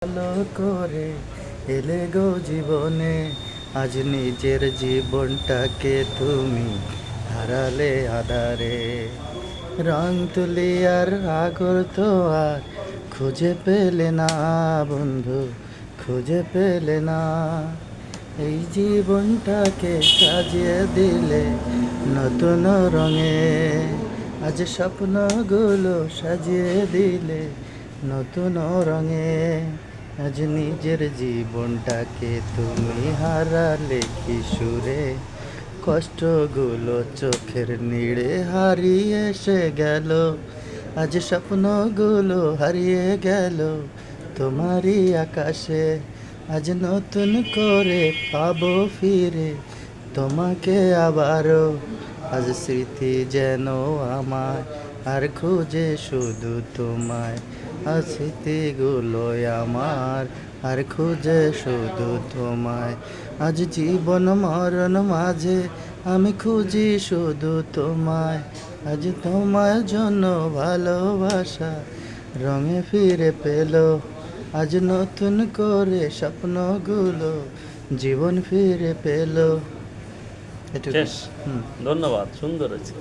ভালো করে এলে গো জীবনে, আজ নিজের জীবনটাকে তুমি হারালে আধারে। রং তুলি আর আগর তো আর খুঁজে পেলে না বন্ধু, খুঁজে পেলে না। এই জীবনটাকে সাজিয়ে দিলে নতুন রঙে, আজ স্বপ্নগুলো সাজিয়ে দিলে নতুন রঙে। আজ নিজের জীবনটাকে তুমি হারালে কি সুরে, কষ্টগুলো চোখের নিড়ে হারিয়ে এসে গেল। আজ স্বপ্নগুলো হারিয়ে গেল তোমারই আকাশে। আজ নতুন করে পাবো ফিরে তোমাকে আবারও। আজ স্মৃতি যেন আমায় আর খুঁজে শুধু তোমায়। আজ স্মৃতিগুলো আমার আর খুঁজে শুধু তোমায়। আজ জীবন মরণ মাঝে আমি খুঁজি শুধু তোমায়। আজ তোমার জন্য ভালোবাসা রঙে ফিরে পেল। আজ নতুন করে স্বপ্নগুলো জীবন ফিরে পেল। এটুকু। শেষ। ধন্যবাদ, সুন্দর হয়েছে।